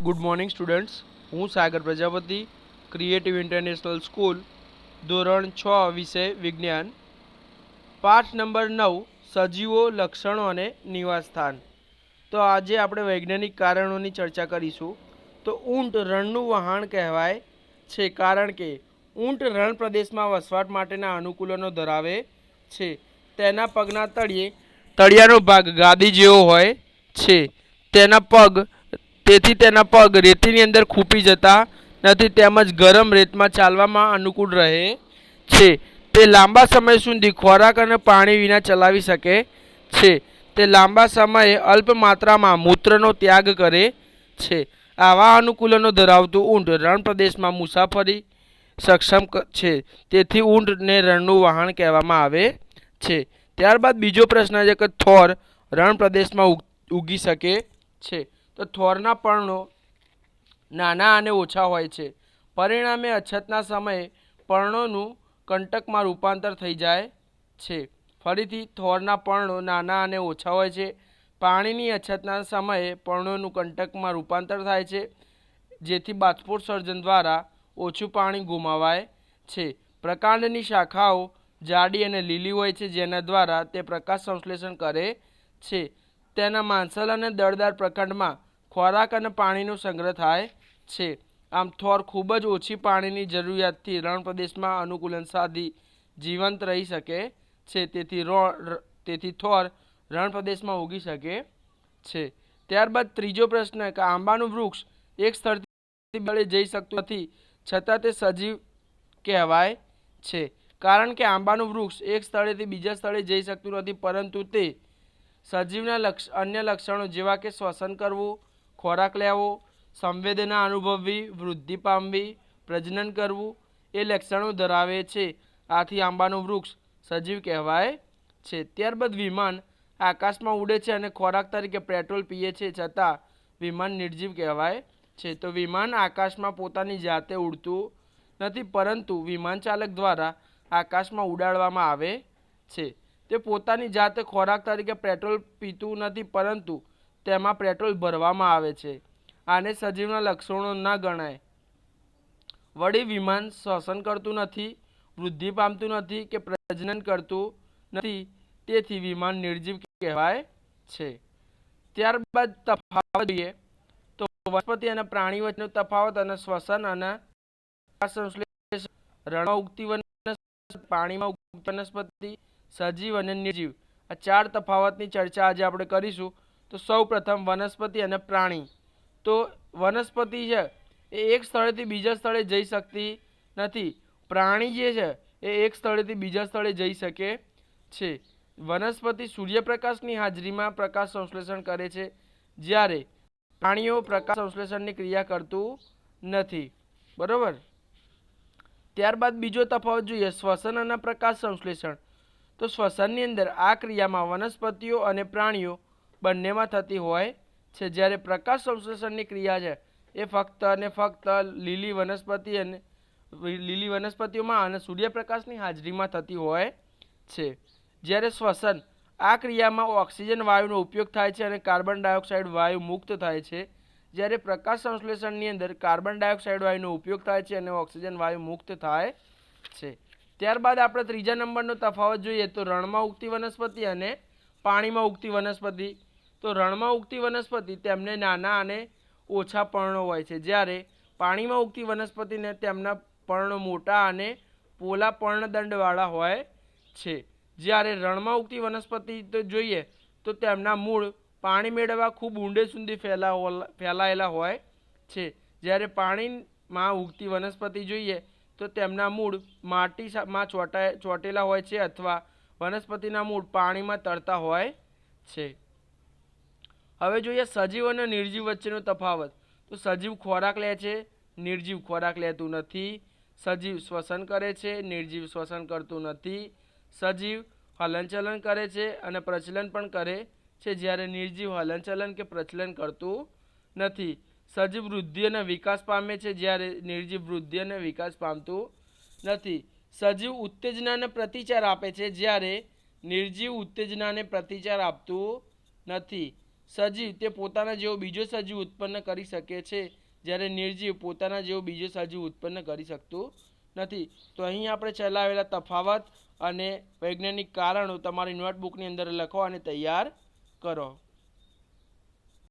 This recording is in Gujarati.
Good morning students. હું સાગર પ્રજાપતિ, ક્રિએટિવ ઇન્ટરનેશનલ સ્કૂલ, ધોરણ 6, વિષય વિજ્ઞાન, પાઠ નંબર 9, સજીવો, લક્ષણો અને નિવાસસ્થાન. તો આજે આપણે વૈજ્ઞાનિક કારણોની ચર્ચા કરીશું. તો ઊંટ રણનું વહાણ કહેવાય છે કારણ કે ઊંટ રણ પ્રદેશમાં વસવાટ માટેના અનુકૂલનો ધરાવે છે. તેના પગના તળિયાનો ભાગ ગાદી જેવો હોય છે. તેથી તેના પગ રેતીની અંદર ખૂંપી જતા નથી તેમજ ગરમ રેતમાં ચાલવામાં અનુકૂળ રહે છે. તે લાંબા સમય સુધી ખોરાક અને પાણી વિના ચલાવી શકે છે. તે લાંબા સમયે અલ્પ માત્રામાં મૂત્રનો ત્યાગ કરે છે. આવા અનુકૂલનો ધરાવતું ઊંટ રણ પ્રદેશમાં મુસાફરી સક્ષમ છે. તેથી ઊંટને રણનું વહાણ કહેવામાં આવે છે. ત્યારબાદ બીજો પ્રશ્ન છે કે થોર રણ પ્રદેશમાં ઉગી શકે છે. તો થોરના પર્ણો નાના અને ઓછા હોય છે. પરિણામે અછતના સમયે પર્ણોનું કંટકમાં રૂપાંતર થઈ જાય છે. ફરીથી થોરના પર્ણો નાના અને ઓછા હોય છે. પાણીની અછતના સમયે પર્ણોનું કંટકમાં રૂપાંતર થાય છે, જેથી બાષ્પોત્સર્જન દ્વારા ઓછું પાણી ગુમાવાય છે. પ્રકાંડની શાખાઓ જાડી અને લીલી હોય છે, જેના દ્વારા તે પ્રકાશ સંશ્લેષણ કરે છે. તેના માંસલ અને દળદાર પ્રકાંડમાં ખોરાક અને પાણીનો સંગ્રહ થાય છે. આમ થોર ખૂબ જ ઓછી પાણીની જરૂરિયાતથી રણ પ્રદેશમાં અનુકૂલન સાધી જીવંત રહી શકે છે. તેથી થોર રણ પ્રદેશમાં ઉગી શકે છે. ત્યારબાદ ત્રીજો પ્રશ્ન કે આંબાનું વૃક્ષ એક સ્થળથી બીજે જઈ શકતું નથી, છતાં તે સજીવ કહેવાય છે. કારણ કે આંબાનું વૃક્ષ એક સ્થળેથી બીજા સ્થળે જઈ શકતું નથી, પરંતુ તે સજીવના અન્ય લક્ષણો જેવા કે શ્વસન કરવું, ખોરાક લેવો, સંવેદના અનુભવવી, વૃદ્ધિ પામવી, પ્રજનન કરવું એ લક્ષણો ધરાવે છે. આથી આંબાનું વૃક્ષ સજીવ કહેવાય છે. ત્યારબાદ વિમાન આકાશમાં ઉડે છે અને ખોરાક તરીકે પેટ્રોલ પીએ છે, છતાં વિમાન નિર્જીવ કહેવાય છે. તો વિમાન આકાશમાં પોતાની જાતે ઉડતું નથી, પરંતુ વિમાન ચાલક દ્વારા આકાશમાં ઉડાડવામાં આવે છે. તે પોતાની જાતે ખોરાક તરીકે પેટ્રોલ પીતું નથી, પરંતુ તેમાં પેટ્રોલ ભરવામાં આવે છે. આને સજીવના લક્ષણો ના ગણાય. વળી વિમાન શ્વસન કરતું નથી, વૃદ્ધિ પામતું નથી કે પ્રજનન કરતું નથી, તેથી વિમાન નિર્જીવ કહેવાય છે. ત્યારબાદ તફાવત જોઈએ તો વનસ્પતિ અને પ્રાણી વચ્ચેનો તફાવત અને શ્વસન અને સંશ્લેષણ. રણમાં ઉગતી વનસ્પતિ, પાણીમાં ઉગતી વનસ્પતિ, સજીવ અને નિર્જીવ, આ ચાર તફાવતની ચર્ચા આજે આપણે કરીશું. તો સૌ પ્રથમ વનસ્પતિ અને પ્રાણી. તો વનસ્પતિ છે એ એક સ્થળેથી બીજા સ્થળે જઈ શકતી નથી. પ્રાણી જે છે એ એક સ્થળેથી બીજા સ્થળે જઈ શકે છે. વનસ્પતિ સૂર્યપ્રકાશની હાજરીમાં પ્રકાશ સંશ્લેષણ કરે છે, જ્યારે પ્રાણીઓ પ્રકાશ સંશ્લેષણની ક્રિયા કરતું નથી. બરોબર. ત્યારબાદ બીજો તફાવત જોઈએ, શ્વસન અને પ્રકાશ સંશ્લેષણ. તો શ્વસનની અંદર આ ક્રિયામાં વનસ્પતિઓ અને પ્રાણીઓ બંનેમાં થતી હોય છે, જ્યારે પ્રકાશ સંશ્લેષણની ક્રિયા છે એ ફક્ત અને ફક્ત લીલી વનસ્પતિઓમાં અને સૂર્યપ્રકાશની હાજરીમાં થતી હોય છે. જ્યારે શ્વસન આ ક્રિયામાં ઓક્સિજન વાયુનો ઉપયોગ થાય છે અને કાર્બન ડાયોક્સાઇડ વાયુ મુક્ત થાય છે, જ્યારે પ્રકાશ સંશ્લેષણની અંદર કાર્બન ડાયોક્સાઇડ વાયુનો ઉપયોગ થાય છે અને ઓક્સિજન વાયુ મુક્ત થાય છે. ત્યારબાદ આપણે ત્રીજા નંબરનો તફાવત જોઈએ તો રણમાં ઉગતી વનસ્પતિ અને પાણીમાં ઉગતી વનસ્પતિ. તો રણમાં ઉગતી વનસ્પતિ તેમને નાના અને ઓછા પર્ણો હોય છે, જ્યારે પાણીમાં ઉગતી વનસ્પતિને તેમના પર્ણો મોટા અને પોલા પર્ણદંડવાળા હોય છે. જ્યારે રણમાં ઉગતી વનસ્પતિ તો જોઈએ તો તેમના મૂળ પાણી મેળવવા ખૂબ ઊંડે સુધી ફેલાયેલા હોય છે, જ્યારે પાણીમાં ઉગતી વનસ્પતિ જોઈએ તો તેમના મૂળ માટીમાં ચોંટેલા હોય છે અથવા વનસ્પતિના મૂળ પાણીમાં તરતા હોય છે. હવે જોઈએ સજીવ અને નિર્જીવ વચ્ચેનો તફાવત. તો સજીવ ખોરાક લે છે, નિર્જીવ ખોરાક લેતું નથી. સજીવ શ્વસન કરે છે, નિર્જીવ શ્વસન કરતું નથી. સજીવ હલનચલન કરે છે અને પ્રચલન પણ કરે છે, જ્યારે નિર્જીવ હલનચલન કે પ્રચલન કરતું નથી. સજીવ વૃદ્ધિ અને વિકાસ પામે છે, જ્યારે નિર્જીવ વૃદ્ધિ અને વિકાસ પામતું નથી. સજીવ ઉત્તેજનાને પ્રતિચાર આપે છે, જ્યારે નિર્જીવ ઉત્તેજનાને પ્રતિચાર આપતું નથી. સજીવ તે પોતાના જેવો બીજો સજીવ ઉત્પન્ન કરી શકે છે, જ્યારે નિર્જીવ પોતાના જેવો બીજો સજીવ ઉત્પન્ન કરી શકતું નથી. તો અહીં આપણે ચલાવેલા તફાવત અને વૈજ્ઞાનિક કારણો તમારી નોટબુકની અંદર લખો અને તૈયાર કરો.